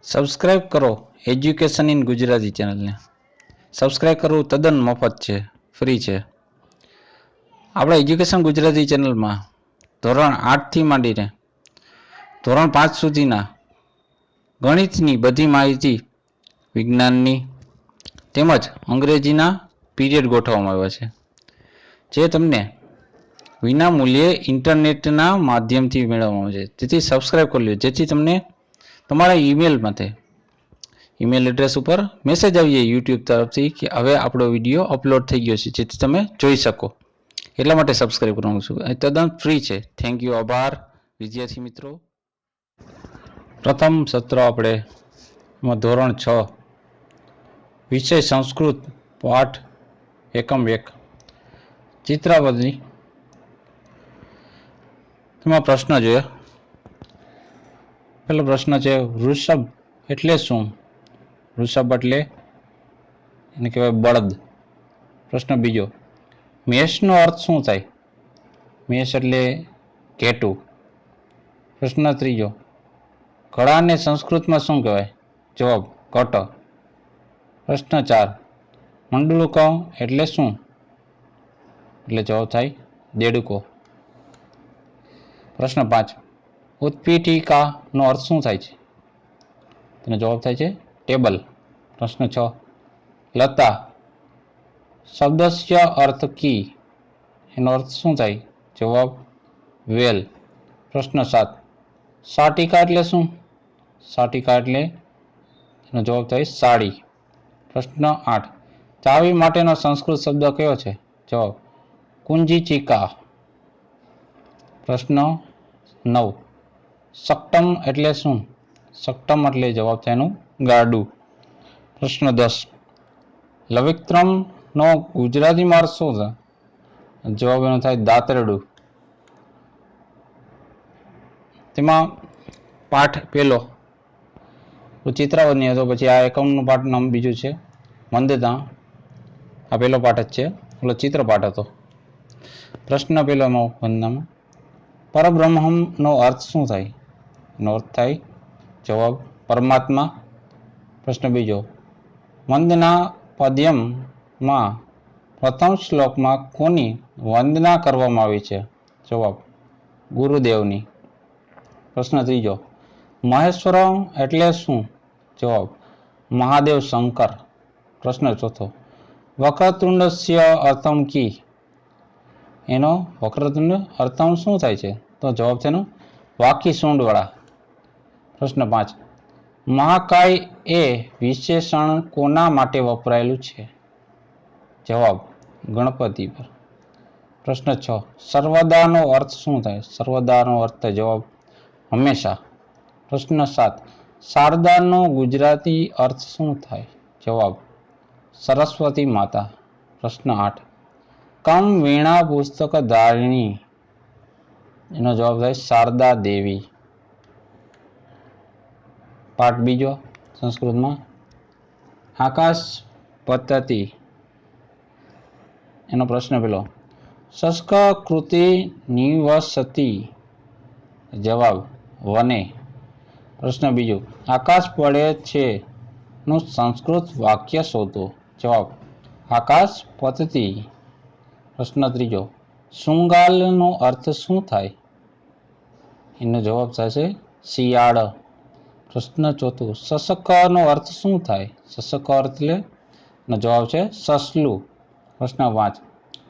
Subscribe કરો education in Gujarati ચેનલને. Subscribe કરવું તદ્દન મફત છે, ફ્રી છે. આપણે એજ્યુકેશન ગુજરાતી ચેનલમાં ધોરણ 8થી માંડીને ધોરણ 5 સુધીના ગણિતની બધી માહિતી, વિજ્ઞાનની તેમજ અંગ્રેજીના પીરિયડ ગોઠવવામાં આવ્યા છે, જે તમને વિના મૂલ્યે ઇન્ટરનેટના માધ્યમથી મેળવવામાં આવે છે. તેથી સબસ્ક્રાઇબ કરી લો, જેથી તમને તમારા ઈમેલ એડ્રેસ ઉપર મેસેજ આવી જાય યુટ્યુબ તરફથી કે હવે આપણો વિડીયો અપલોડ થઈ ગયો છે, જેથી તમે જોઈ શકો. એટલા માટે સબસ્ક્રાઇબ કરવાનું છું. એ તદ્દન ફ્રી છે. Thank you. આભાર વિદ્યાર્થી મિત્રો. પ્રથમ સત્ર આપણે ધોરણ 6 વિષય સંસ્કૃત પાઠ એકમ 1 ચિત્રાવલી. તેમાં પ્રશ્ન જોઈએ. પહેલો પ્રશ્ન છે, વૃષભ એટલે શું? વૃષભ એટલે એને કહેવાય બળદ. પ્રશ્ન બીજો, મેષનો અર્થ શું થાય? મેષ એટલે ઘેટું. પ્રશ્ન ત્રીજો, ઘડાને સંસ્કૃતમાં શું કહેવાય? જવાબ, ઘટ. પ્રશ્ન 4, મંડલુકો એટલે શું? એટલે જવાબ થાય દેડકો. પ્રશ્ન 5, ઉત્પીઠિકાનો અર્થ શું થાય છે? તેનો જવાબ થાય છે ટેબલ. પ્રશ્ન 6, લતા શબ્દસ્ય અર્થ કી, એનો અર્થ શું થાય? જવાબ વેલ. પ્રશ્ન 7, સાટિકા એટલે શું? સાટિકા એટલે એનો જવાબ થાય સાડી. પ્રશ્ન 8, ચાવી માટેનો સંસ્કૃત શબ્દ કયો છે? જવાબ કુંજીચિકા. પ્રશ્ન 9, સક્ટમ એટલે શું? સક્ટમ એટલે જવાબ થાય એનું ગાડું. પ્રશ્ન 10, લવિત્રમનો ગુજરાતીમાં અર્થ શું છે? જવાબ એનો થાય દાતરડું. તેમાં પાઠ પહેલો ચિત્રાવલી હતો, પછી આ એકમનું પાઠ નામ બીજું છે મંદતા. આ પહેલો પાઠ જ છે, ઓલો ચિત્રપાઠ હતો. પ્રશ્ન પહેલો એમાં વંદનામાં, પરબ્રહ્મનો અર્થ શું થાય? એનો અર્થ થાય જવાબ પરમાત્મા. પ્રશ્ન બીજો, વંદના પદ્યમમાં પ્રથમ શ્લોકમાં કોની વંદના કરવામાં આવી છે? જવાબ ગુરુદેવની. પ્રશ્ન ત્રીજો, મહેશ્વર એટલે શું? જવાબ મહાદેવ શંકર. પ્રશ્ન ચોથો, વક્રતુંડસ્ય અર્થમ કી, એનો વક્રતુંડ અર્થમ શું થાય છે? તો જવાબ છે એનો વાકી સૂંઢવાળા. પ્રશ્ન 5, મહાકાય એ વિશેષણ કોના માટે વપરાયેલું છે? જવાબ ગણપતિ પર. પ્રશ્ન 6, સર્વદાનો અર્થ શું થાય? સર્વદાનો અર્થ જવાબ હંમેશા. પ્રશ્ન 7, શારદાનો ગુજરાતી અર્થ શું થાય? જવાબ સરસ્વતી માતા. પ્રશ્ન 8, કમ વીણા પુસ્તક ધારિણી, એનો જવાબ થાય શારદા દેવી. પાઠ બીજો સંસ્કૃતમાં, આકાશ પદ્ધતિ. એનો પ્રશ્ન પેલો, શસ્ક કૃતિ નિવસતી, જવાબ વને. પ્રશ્ન બીજો, આકાશ પડે છે નું સંસ્કૃત વાક્ય શોધો. જવાબ આકાશ પતતી. પ્રશ્ન ત્રીજો, શૃંગાલનો અર્થ શું થાય? એનો જવાબ થશે શિયાળ. પ્રશ્ન ચોથો, શશકનો અર્થ શું થાય? શશક અર્થ એટલે એનો જવાબ છે સસલું. પ્રશ્ન 5,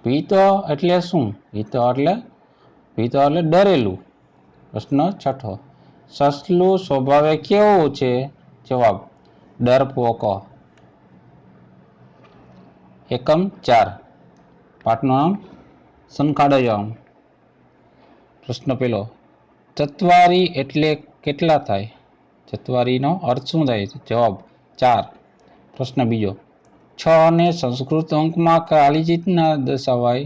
ભીત એટલે શું? ભીત એટલે ડરેલું. પ્રશ્ન છઠ્ઠો, સસલું સ્વભાવે કેવું છે? જવાબ ડરપોક. એકમ 4, પાઠનું નામ સંખાડયમ. પ્રશ્ન પહેલો, ચત્વારી એટલે કેટલા થાય? ચત્વારીનો અર્થ શું થાય? જવાબ 4. પ્રશ્ન બીજો, 6 ને સંસ્કૃત અંકમાં ખાલી રીતના દર્શાવાય?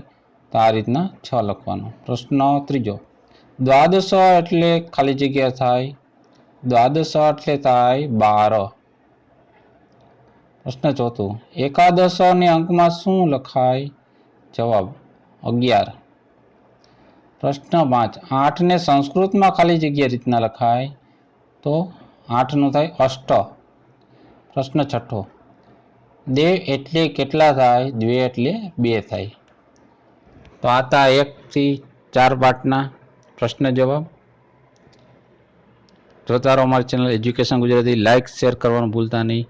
તો આ રીતના 6 લખવાનો. પ્રશ્ન ત્રીજો, દ્વાદશ એટલે ખાલી જગ્યા થાય? દ્વાદશ એટલે થાય 12. પ્રશ્ન ચોથો, એકાદશ ને અંકમાં શું લખાય? જવાબ 11. પ્રશ્ન 5, 8 ને સંસ્કૃતમાં ખાલી જગ્યા રીતના લખાય? તો 8નું થાય અષ્ટ. પ્રશ્ન 6. દેવ એટલે કેટલા થાય? દ્વે એટલે 2 થાય. તો આ હતા 1 થી 4 પાઠના પ્રશ્ન જવાબ. જોતા રહો અમારી channel education Gujarati. Like share કરવાનું ભૂલતા નહીં.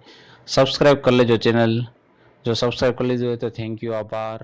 સબસ્ક્રાઈબ કરી લેજો ચેનલ. જો સબસ્ક્રાઈબ કરી લીધું હોય તો થેન્ક યુ, આભાર.